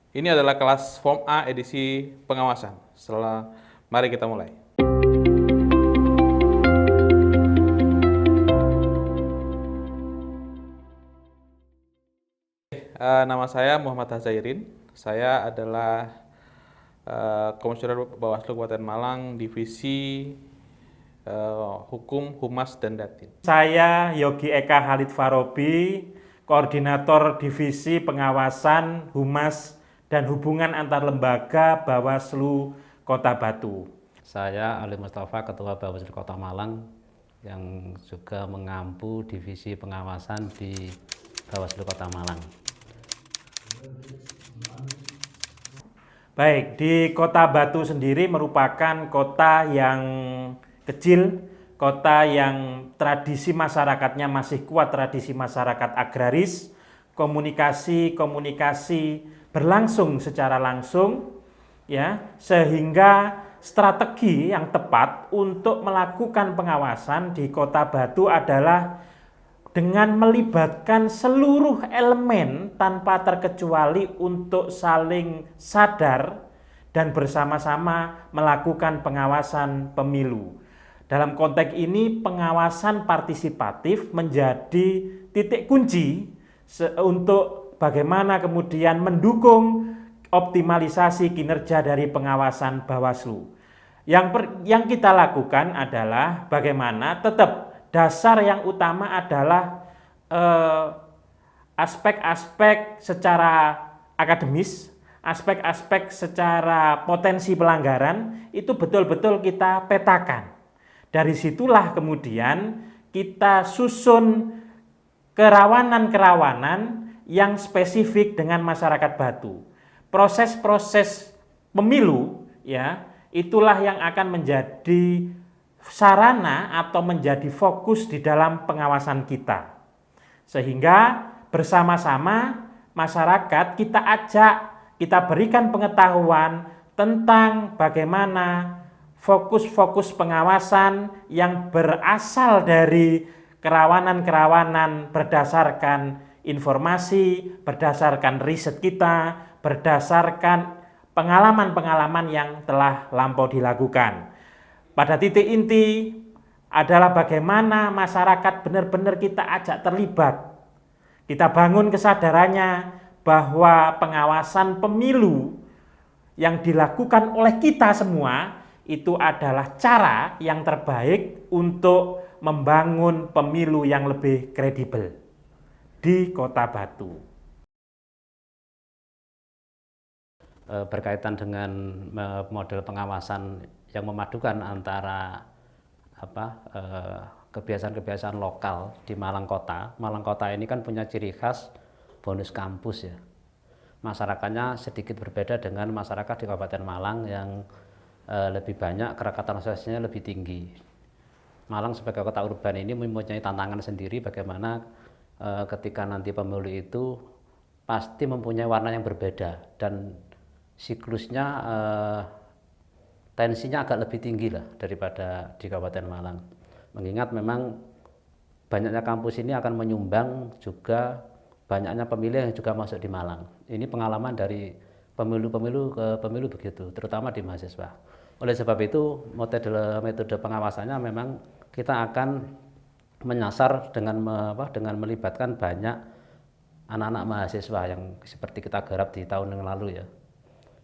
Ini adalah kelas Form A edisi pengawasan. Mari kita mulai. Nama saya Muhammad Hazairin. Saya adalah Komisioner Bawaslu Kabupaten Malang, Divisi Hukum, Humas, dan Datin. Saya Yogi Eka Halid Farobi, Koordinator Divisi Pengawasan, Humas, dan Hubungan Antar Lembaga Bawaslu Kota Batu. Saya Ali Mustafa, Ketua Bawaslu Kota Malang, yang juga mengampu Divisi Pengawasan di Bawaslu Kota Malang. Baik, di Kota Batu sendiri merupakan kota yang kecil, kota yang tradisi masyarakatnya masih kuat, tradisi masyarakat agraris, komunikasi berlangsung secara langsung, ya, sehingga strategi yang tepat untuk melakukan pengawasan di Kota Batu adalah dengan melibatkan seluruh elemen tanpa terkecuali untuk saling sadar dan bersama-sama melakukan pengawasan pemilu. Dalam konteks ini, pengawasan partisipatif menjadi titik kunci untuk bagaimana kemudian mendukung optimalisasi kinerja dari pengawasan Bawaslu. Yang kita lakukan adalah bagaimana tetap dasar yang utama adalah aspek-aspek secara akademis, aspek-aspek secara potensi pelanggaran itu betul-betul kita petakan. Dari situlah kemudian kita susun kerawanan-kerawanan yang spesifik dengan masyarakat Batu. Proses-proses pemilu, ya, itulah yang akan menjadi sarana atau menjadi fokus di dalam pengawasan kita. Sehingga bersama-sama masyarakat kita ajak, kita berikan pengetahuan tentang bagaimana fokus-fokus pengawasan yang berasal dari kerawanan-kerawanan berdasarkan informasi, berdasarkan riset kita, berdasarkan pengalaman-pengalaman yang telah lampau dilakukan. Pada titik inti adalah bagaimana masyarakat benar-benar kita ajak terlibat. Kita bangun kesadarannya bahwa pengawasan pemilu yang dilakukan oleh kita semua itu adalah cara yang terbaik untuk membangun pemilu yang lebih kredibel di Kota Batu. Berkaitan dengan model pengawasan yang memadukan antara kebiasaan-kebiasaan lokal di Malang Kota. Malang Kota ini kan punya ciri khas bonus kampus, ya. Masyarakatnya sedikit berbeda dengan masyarakat di Kabupaten Malang yang lebih banyak kerekatan sosialnya lebih tinggi. Malang sebagai kota urban ini mempunyai tantangan sendiri bagaimana ketika nanti pemilu itu pasti mempunyai warna yang berbeda dan siklusnya tensinya agak lebih tinggi lah daripada di Kabupaten Malang. Mengingat memang banyaknya kampus ini akan menyumbang juga banyaknya pemilih yang juga masuk di Malang. Ini pengalaman dari pemilu-pemilu ke pemilu begitu, terutama di mahasiswa. Oleh sebab itu metode pengawasannya memang kita akan menyasar dengan melibatkan banyak anak-anak mahasiswa yang seperti kita garap di tahun yang lalu, ya.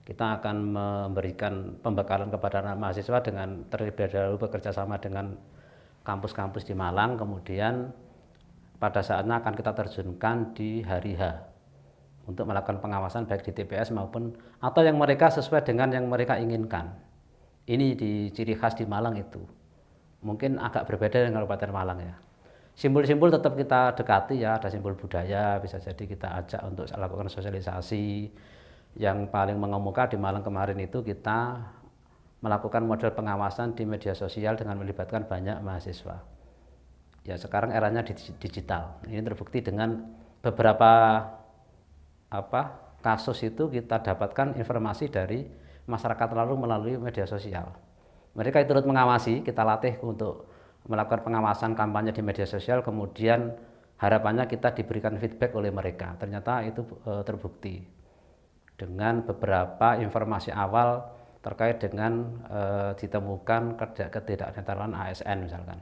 Kita akan memberikan pembekalan kepada anak mahasiswa dengan terlebih dahulu bekerja sama dengan kampus-kampus di Malang, kemudian pada saatnya akan kita terjunkan di hari H untuk melakukan pengawasan baik di TPS maupun atau yang mereka sesuai dengan yang mereka inginkan. Ini di ciri khas di Malang itu. Mungkin agak berbeda dengan Kabupaten Malang, ya. Simbol-simbol tetap kita dekati, ya, ada simbol budaya, bisa jadi kita ajak untuk lakukan sosialisasi. Yang paling mengemuka di Malang kemarin itu kita melakukan model pengawasan di media sosial dengan melibatkan banyak mahasiswa. Ya, sekarang eranya digital. Ini terbukti dengan beberapa kasus itu kita dapatkan informasi dari masyarakat lalu melalui media sosial. Mereka turut mengawasi, kita latih untuk melakukan pengawasan kampanye di media sosial, kemudian harapannya kita diberikan feedback oleh mereka. Ternyata itu terbukti. dengan beberapa informasi awal terkait dengan ditemukan ketidaknetralan ASN misalkan.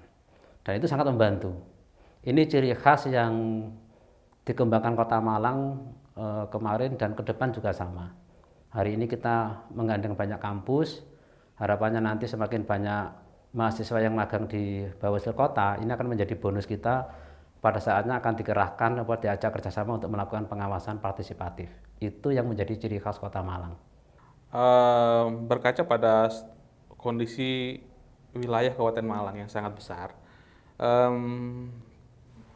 Dan itu sangat membantu. Ini ciri khas yang dikembangkan Kota Malang kemarin dan ke depan juga sama. Hari ini kita menggandeng banyak kampus, harapannya nanti semakin banyak mahasiswa yang magang di Bawaslu Kota, ini akan menjadi bonus kita pada saatnya akan dikerahkan atau diajak kerjasama untuk melakukan pengawasan partisipatif. Itu yang menjadi ciri khas Kota Malang. Berkaca pada kondisi wilayah Kabupaten Malang yang sangat besar,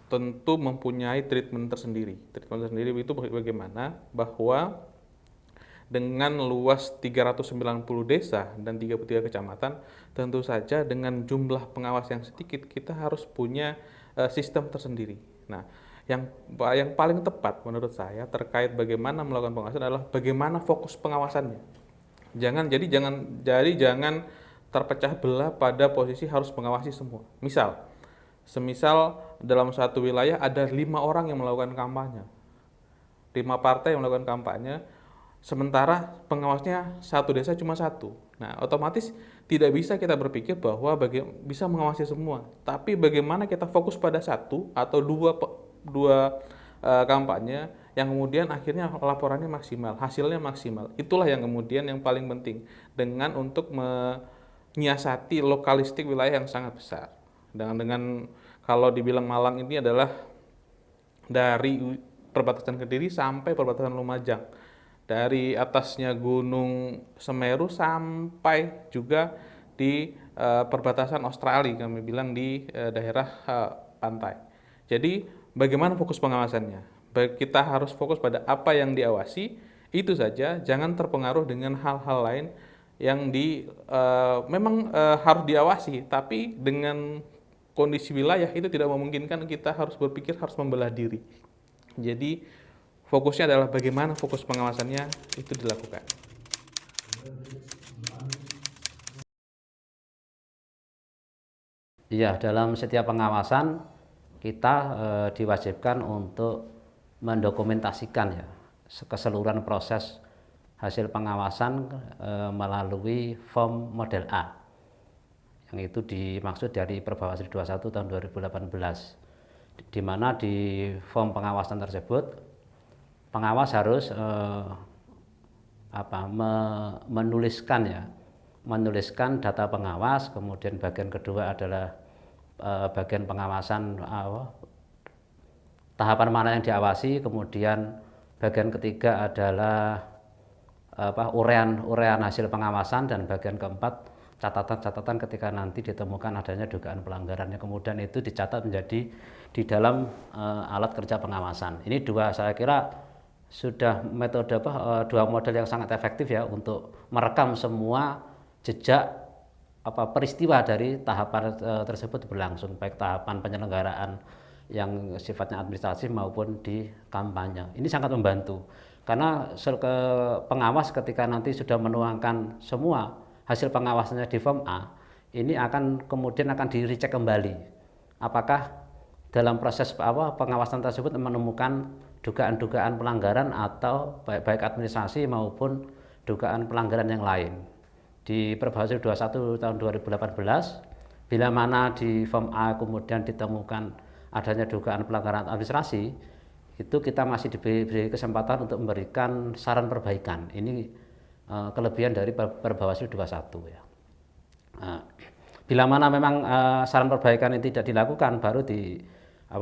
tentu mempunyai treatment tersendiri. Treatment tersendiri itu bagaimana? Bahwa dengan luas 390 desa dan 33 kecamatan, tentu saja dengan jumlah pengawas yang sedikit, kita harus punya sistem tersendiri. Nah, yang paling tepat menurut saya terkait bagaimana melakukan pengawasan adalah bagaimana fokus pengawasannya. Jangan terpecah belah pada posisi harus mengawasi semua. Semisal dalam satu wilayah ada 5 orang yang melakukan kampanye, 5 partai yang melakukan kampanye, sementara pengawasnya satu desa cuma satu. Nah, otomatis tidak bisa kita berpikir bahwa bisa mengawasi semua. Tapi bagaimana kita fokus pada satu atau dua kampanye yang kemudian akhirnya laporannya maksimal, hasilnya maksimal. Itulah yang kemudian yang paling penting dengan untuk menyiasati lokalistik wilayah yang sangat besar. Dengan kalau dibilang Malang ini adalah dari perbatasan Kediri sampai perbatasan Lumajang. Dari atasnya Gunung Semeru sampai juga di perbatasan Australia, kami bilang di daerah pantai. Jadi bagaimana fokus pengawasannya? Kita harus fokus pada apa yang diawasi, itu saja, jangan terpengaruh dengan hal-hal lain yang memang harus diawasi, tapi dengan kondisi wilayah itu tidak memungkinkan, kita harus berpikir harus membelah diri. Jadi fokusnya adalah bagaimana fokus pengawasannya itu dilakukan. Iya, dalam setiap pengawasan kita diwajibkan untuk mendokumentasikan ya keseluruhan proses hasil pengawasan melalui form model A. Yang itu dimaksud dari Perbawaslu 21 tahun 2018. Di mana di form pengawasan tersebut pengawas harus menuliskan data pengawas, kemudian bagian kedua adalah bagian pengawasan tahapan mana yang diawasi, kemudian bagian ketiga adalah urean hasil pengawasan, dan bagian keempat catatan-catatan ketika nanti ditemukan adanya dugaan pelanggaran, yang kemudian itu dicatat menjadi di dalam alat kerja pengawasan. Ini saya kira sudah dua model yang sangat efektif ya untuk merekam semua jejak peristiwa dari tahapan tersebut berlangsung, baik tahapan penyelenggaraan yang sifatnya administratif maupun di kampanye. Ini sangat membantu karena pengawas ketika nanti sudah menuangkan semua hasil pengawasannya di form A, ini kemudian akan di-recheck kembali apakah dalam proses pengawasan tersebut menemukan dugaan-dugaan pelanggaran atau baik administrasi maupun dugaan pelanggaran yang lain. Di Perbawaslu 21 tahun 2018, bila mana di form A kemudian ditemukan adanya dugaan pelanggaran administrasi, itu kita masih diberi kesempatan untuk memberikan saran perbaikan. Ini kelebihan dari Perbawaslu 21 ya. Bila mana memang saran perbaikan ini tidak dilakukan, baru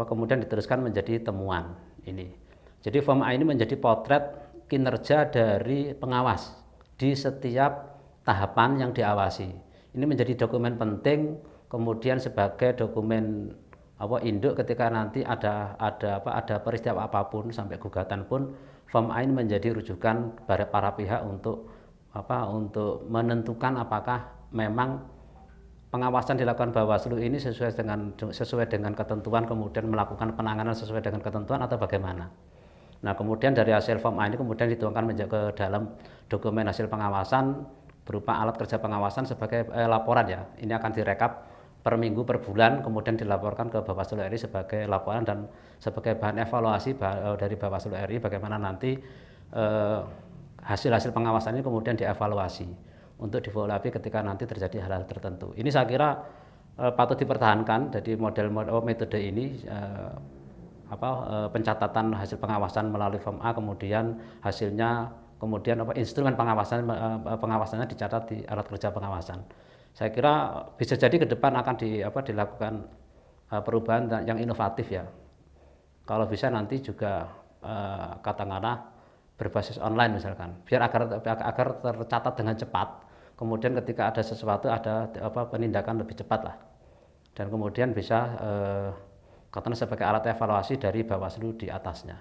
kemudian diteruskan menjadi temuan ini. Jadi form A ini menjadi potret kinerja dari pengawas di setiap tahapan yang diawasi. Ini menjadi dokumen penting, kemudian sebagai dokumen induk ketika nanti ada peristiwa apapun sampai gugatan pun, form A ini menjadi rujukan para pihak untuk menentukan apakah memang pengawasan dilakukan Bawaslu ini sesuai dengan ketentuan, kemudian melakukan penanganan sesuai dengan ketentuan atau bagaimana. Nah, kemudian dari hasil form A ini kemudian dituangkan ke dalam dokumen hasil pengawasan berupa alat kerja pengawasan sebagai laporan ya. Ini akan direkap per minggu, per bulan, kemudian dilaporkan ke Bawaslu RI sebagai laporan dan sebagai bahan evaluasi dari Bawaslu RI bagaimana nanti hasil-hasil pengawasan ini kemudian dievaluasi untuk di-follow up ketika nanti terjadi hal-hal tertentu. Ini saya kira patut dipertahankan. Jadi metode ini pencatatan hasil pengawasan melalui form A, kemudian hasilnya, kemudian instrumen pengawasannya dicatat di alat kerja pengawasan. Saya kira bisa jadi ke depan akan dilakukan perubahan yang inovatif ya. Kalau bisa nanti juga katakanlah berbasis online misalkan, biar agar tercatat dengan cepat. Kemudian ketika ada sesuatu ada penindakan lebih cepat lah. Dan kemudian bisa katakanlah sebagai alat evaluasi dari Bawaslu di atasnya.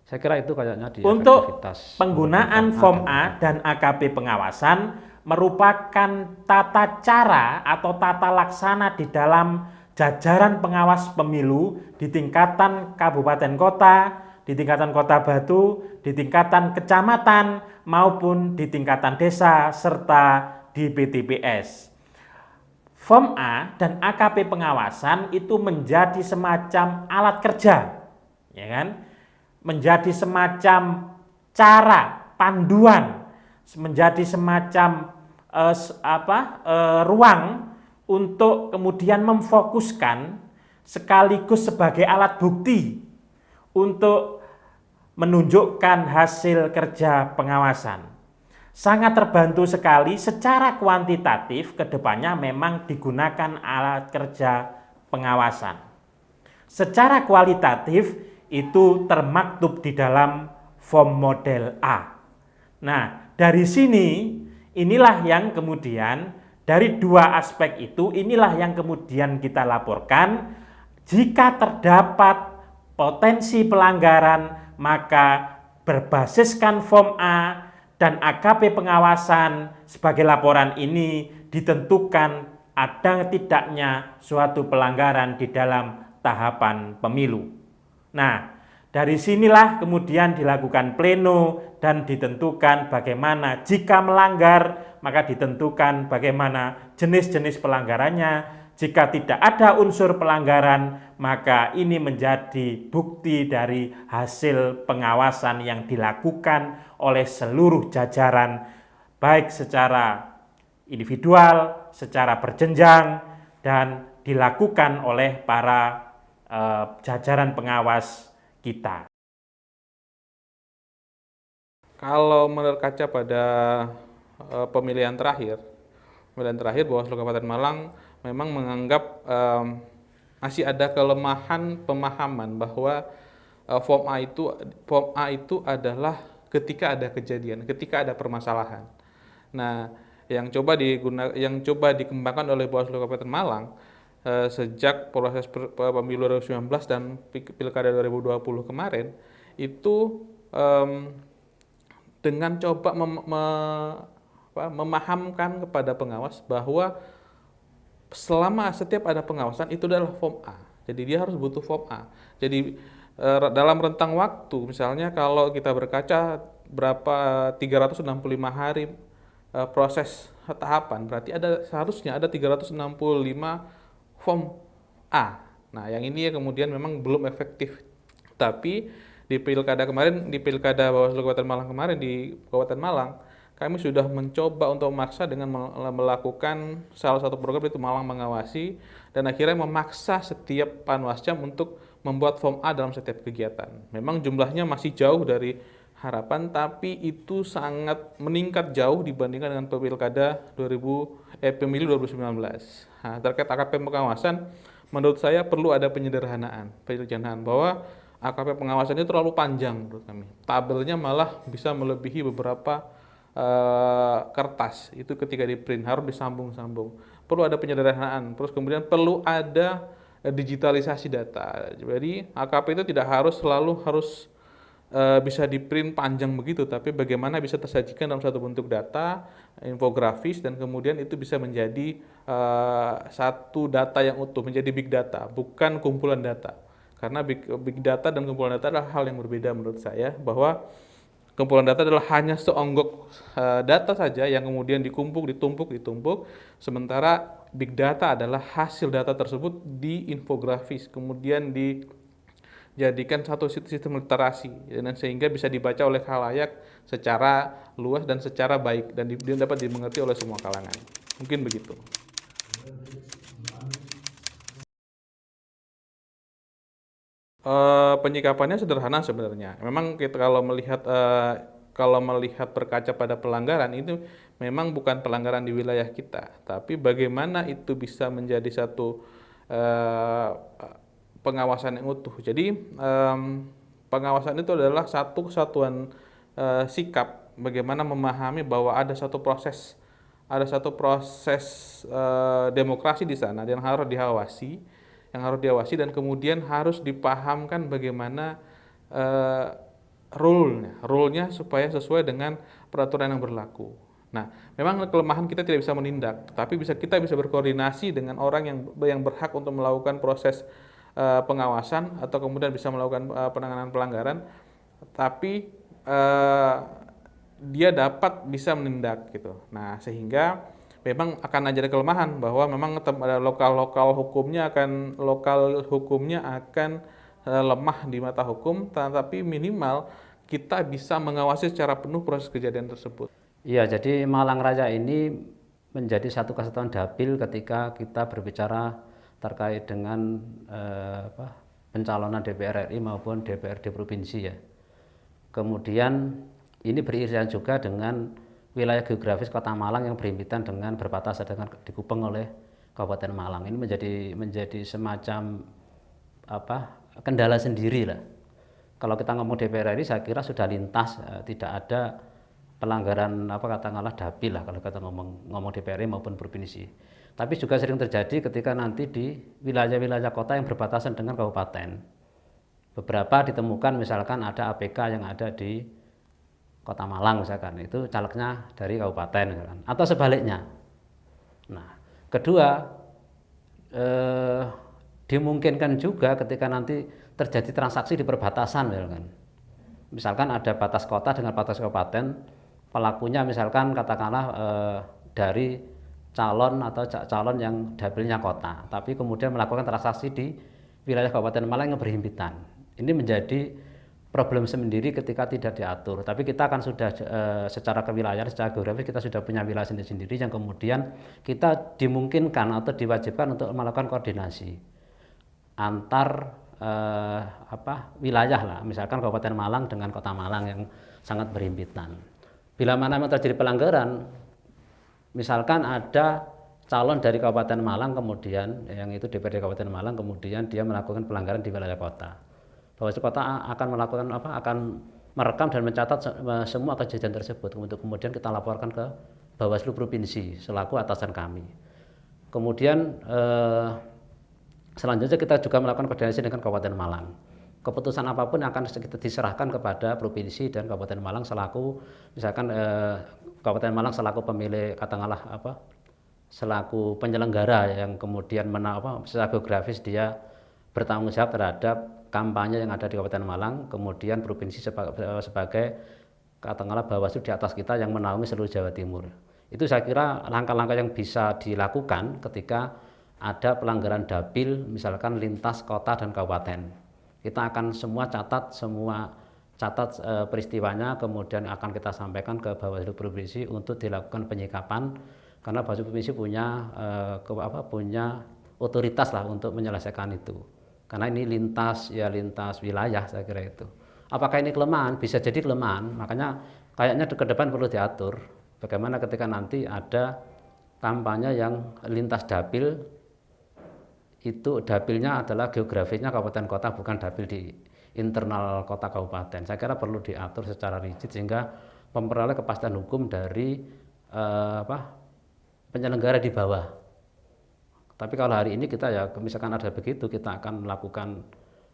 Saya kira itu kayaknya di Untuk penggunaan form A dan AKP pengawasan merupakan tata cara atau tata laksana di dalam jajaran pengawas pemilu di tingkatan kabupaten kota, di tingkatan kota Batu, di tingkatan kecamatan, maupun di tingkatan desa, serta di BTPS. Form A dan AKP pengawasan itu menjadi semacam alat kerja, ya kan? Menjadi semacam cara panduan, menjadi semacam ruang untuk kemudian memfokuskan sekaligus sebagai alat bukti untuk menunjukkan hasil kerja pengawasan. Sangat terbantu sekali secara kuantitatif ke depannya memang digunakan alat kerja pengawasan. Secara kualitatif itu termaktub di dalam form model A. Nah, dari sini inilah yang kemudian dari dua aspek itu inilah yang kemudian kita laporkan. Jika terdapat potensi pelanggaran, maka berbasiskan form A dan AKP pengawasan sebagai laporan ini ditentukan ada tidaknya suatu pelanggaran di dalam tahapan pemilu. Nah, dari sinilah kemudian dilakukan pleno dan ditentukan bagaimana jika melanggar, maka ditentukan bagaimana jenis-jenis pelanggarannya. Jika tidak ada unsur pelanggaran, maka ini menjadi bukti dari hasil pengawasan yang dilakukan oleh seluruh jajaran, baik secara individual, secara berjenjang, dan dilakukan oleh para jajaran pengawas kita. Kalau berkaca pada pemilihan terakhir Bawaslu Kabupaten Malang memang menganggap masih ada kelemahan pemahaman bahwa form A itu adalah ketika ada kejadian, ketika ada permasalahan. Nah, yang coba dikembangkan oleh Bawaslu Kabupaten Malang sejak proses pemilu 2019 dan Pilkada 2020 kemarin itu dengan coba memahamkan kepada pengawas bahwa selama setiap ada pengawasan itu adalah form A. Jadi dia harus butuh form A. Jadi dalam rentang waktu, misalnya kalau kita berkaca berapa 365 hari proses tahapan, berarti seharusnya ada 365 form A. Nah, yang ini ya kemudian memang belum efektif. Tapi di pilkada Bawaslu Kabupaten Malang kemarin di Kabupaten Malang, kami sudah mencoba untuk memaksa dengan melakukan salah satu program itu Malang Mengawasi, dan akhirnya memaksa setiap Panwascam untuk membuat form A dalam setiap kegiatan. Memang jumlahnya masih jauh dari harapan, tapi itu sangat meningkat jauh dibandingkan dengan pemilu 2019. Nah, terkait AKP pengawasan, menurut saya perlu ada penyederhanaan bahwa AKP pengawasan itu terlalu panjang menurut kami. Tabelnya malah bisa melebihi beberapa kertas. Itu ketika di print harus disambung-sambung. Perlu ada penyederhanaan. Terus kemudian perlu ada digitalisasi data. Jadi AKP itu tidak selalu harus bisa di print panjang begitu, tapi bagaimana bisa tersajikan dalam satu bentuk data, infografis, dan kemudian itu bisa menjadi satu data yang utuh, menjadi big data, bukan kumpulan data. Karena big data dan kumpulan data adalah hal yang berbeda menurut saya, bahwa kumpulan data adalah hanya seonggok data saja yang kemudian ditumpuk, sementara big data adalah hasil data tersebut di infografis, kemudian jadikan satu sistem literasi, dan sehingga bisa dibaca oleh khalayak secara luas dan secara baik, dan dapat dimengerti oleh semua kalangan. Mungkin begitu. Penyikapannya sederhana sebenarnya. Memang kita kalau melihat berkaca pada pelanggaran itu memang bukan pelanggaran di wilayah kita, tapi bagaimana itu bisa menjadi satu eh, pengawasan yang utuh. Jadi pengawasan itu adalah satu kesatuan sikap, bagaimana memahami bahwa ada satu proses demokrasi di sana yang harus diawasi dan kemudian harus dipahamkan bagaimana rule-nya supaya sesuai dengan peraturan yang berlaku. Nah, memang kelemahan kita tidak bisa menindak, tapi kita bisa berkoordinasi dengan orang yang berhak untuk melakukan proses pengawasan atau kemudian bisa melakukan penanganan pelanggaran, tapi dia dapat bisa menindak gitu. Nah, sehingga memang akan ada kelemahan bahwa memang lokal hukumnya akan lemah di mata hukum, tetapi minimal kita bisa mengawasi secara penuh proses kejadian tersebut. Iya, jadi Malang Raya ini menjadi satu kesatuan dapil ketika kita berbicara terkait dengan pencalonan DPR RI maupun DPRD provinsi ya. Kemudian ini beririsan juga dengan wilayah geografis Kota Malang yang berhimpitan dengan berbatasan dengan dikupeng oleh Kabupaten Malang. Ini menjadi semacam kendala sendiri lah. Kalau kita ngomong DPR RI saya kira sudah lintas, tidak ada pelanggaran katakanlah dapil lah kalau kita ngomong DPR RI maupun provinsi. Tapi juga sering terjadi ketika nanti di wilayah-wilayah kota yang berbatasan dengan kabupaten. Beberapa ditemukan misalkan ada APK yang ada di Kota Malang misalkan, itu calegnya dari kabupaten misalkan, atau sebaliknya. Nah, kedua dimungkinkan juga ketika nanti terjadi transaksi di perbatasan misalkan ada batas kota dengan batas kabupaten, pelakunya misalkan katakanlah dari calon yang dapilnya kota, tapi kemudian melakukan transaksi di wilayah Kabupaten Malang yang berhimpitan. Ini menjadi problem sendiri ketika tidak diatur. Tapi kita akan sudah secara kewilayahan, secara geografis kita sudah punya wilayah sendiri-sendiri yang kemudian kita dimungkinkan atau diwajibkan untuk melakukan koordinasi antar wilayah lah, misalkan Kabupaten Malang dengan Kota Malang yang sangat berhimpitan. Bila mana memang terjadi pelanggaran, misalkan ada calon dari Kabupaten Malang kemudian yang itu DPRD Kabupaten Malang kemudian dia melakukan pelanggaran di wilayah kota. Bawaslu Kota akan melakukan akan merekam dan mencatat semua kejadian tersebut untuk kemudian kita laporkan ke Bawaslu Provinsi selaku atasan kami. Kemudian selanjutnya kita juga melakukan koordinasi dengan Kabupaten Malang. Keputusan apapun akan kita diserahkan kepada provinsi dan Kabupaten Malang selaku misalkan Kabupaten Malang selaku pemilik katakanlah selaku penyelenggara yang kemudian secara geografis dia bertanggung jawab terhadap kampanye yang ada di Kabupaten Malang, kemudian provinsi sebagai katakanlah Bawaslu di atas kita yang menaungi seluruh Jawa Timur. Itu saya kira langkah-langkah yang bisa dilakukan ketika ada pelanggaran dapil misalkan lintas kota dan kabupaten. Kita akan semua catat peristiwanya, kemudian akan kita sampaikan ke Bawaslu Provinsi untuk dilakukan penyikapan karena Bawaslu Provinsi punya otoritas lah untuk menyelesaikan itu. Karena ini lintas wilayah saya kira itu. Apakah ini kelemahan? Bisa jadi kelemahan. Makanya kayaknya ke depan perlu diatur. Bagaimana ketika nanti ada kampanye yang lintas dapil, itu dapilnya adalah geografisnya kabupaten kota bukan dapil di internal kota kabupaten. Saya kira perlu diatur secara rigid sehingga memperoleh kepastian hukum dari penyelenggara di bawah. Tapi kalau hari ini kita misalkan ada begitu, kita akan melakukan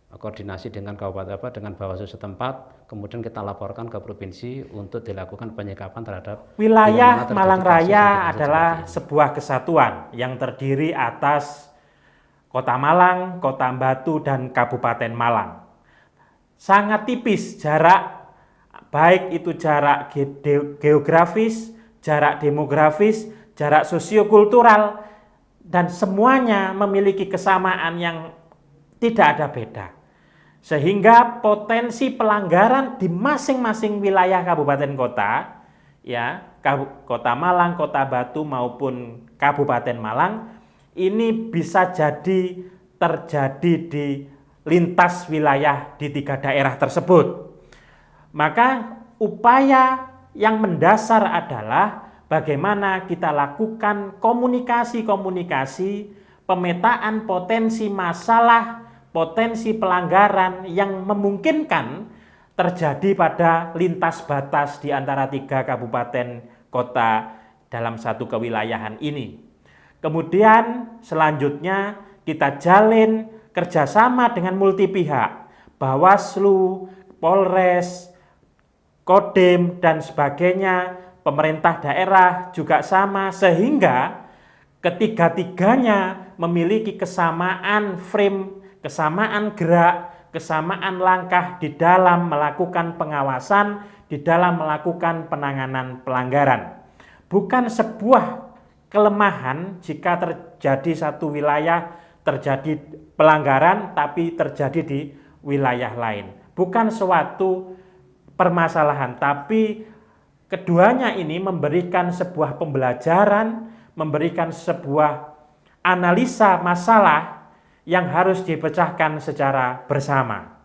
koordinasi dengan kabupaten dengan Bawaslu setempat, kemudian kita laporkan ke provinsi untuk dilakukan penyikapan terhadap wilayah Malang Raya adalah sebuah kesatuan yang terdiri atas Kota Malang, Kota Batu, dan Kabupaten Malang. Sangat tipis jarak, baik itu jarak geografis, jarak demografis, jarak sosiokultural, dan semuanya memiliki kesamaan yang tidak ada beda. Sehingga potensi pelanggaran di masing-masing wilayah kabupaten kota, ya, Kota Malang, Kota Batu maupun Kabupaten Malang, ini bisa jadi terjadi di lintas wilayah di 3 daerah tersebut. Maka upaya yang mendasar adalah bagaimana kita lakukan komunikasi-komunikasi, pemetaan potensi masalah, potensi pelanggaran yang memungkinkan terjadi pada lintas batas di antara 3 kabupaten kota dalam satu kewilayahan ini. Kemudian selanjutnya kita jalin kerjasama dengan multi pihak, Bawaslu, Polres, Kodim, dan sebagainya, pemerintah daerah juga sama, sehingga ketiga-tiganya memiliki kesamaan frame, kesamaan gerak, kesamaan langkah di dalam melakukan pengawasan, di dalam melakukan penanganan pelanggaran. Bukan sebuah kelemahan jika terjadi satu wilayah terjadi pelanggaran tapi terjadi di wilayah lain. Bukan suatu permasalahan, tapi keduanya ini memberikan sebuah pembelajaran, memberikan sebuah analisa masalah yang harus dipecahkan secara bersama.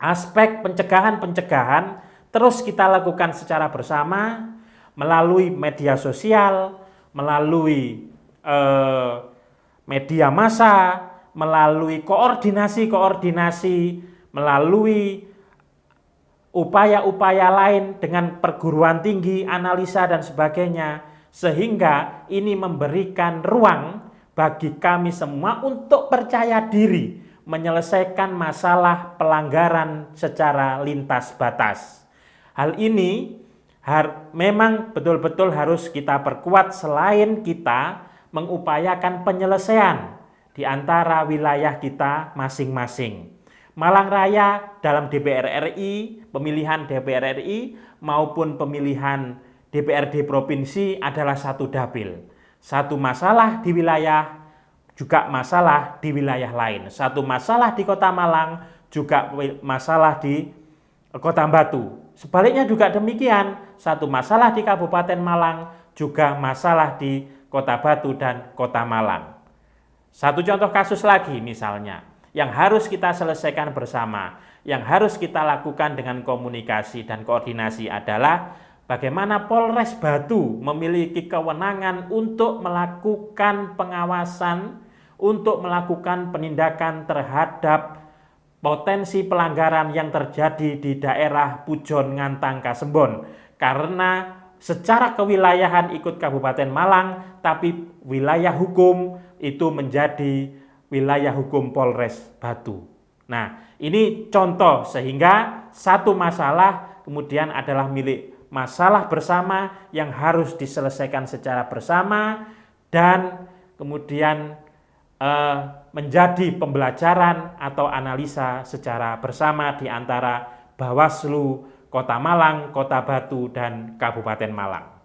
Aspek pencegahan-pencegahan terus kita lakukan secara bersama melalui media sosial, melalui media massa, melalui koordinasi-koordinasi, melalui upaya-upaya lain dengan perguruan tinggi, analisa dan sebagainya, sehingga ini memberikan ruang bagi kami semua untuk percaya diri menyelesaikan masalah pelanggaran secara lintas batas. Hal ini memang betul-betul harus kita perkuat selain kita mengupayakan penyelesaian di antara wilayah kita masing-masing. Malang Raya dalam DPR RI, pemilihan DPR RI maupun pemilihan DPRD provinsi adalah satu dapil. Satu masalah di wilayah juga masalah di wilayah lain. Satu masalah di Kota Malang juga masalah di Kota Batu. Sebaliknya juga demikian, satu masalah di Kabupaten Malang juga masalah di Kota Batu dan Kota Malang. Satu contoh kasus lagi misalnya, yang harus kita selesaikan bersama, yang harus kita lakukan dengan komunikasi dan koordinasi adalah bagaimana Polres Batu memiliki kewenangan untuk melakukan pengawasan, untuk melakukan penindakan terhadap potensi pelanggaran yang terjadi di daerah Pujon, Ngantang, Kasembon. Karena secara kewilayahan ikut Kabupaten Malang, tapi wilayah hukum itu menjadi wilayah hukum Polres Batu. Nah, ini contoh sehingga satu masalah kemudian adalah milik masalah bersama yang harus diselesaikan secara bersama dan kemudian menjadi pembelajaran atau analisa secara bersama di antara Bawaslu, Kota Malang, Kota Batu, dan Kabupaten Malang.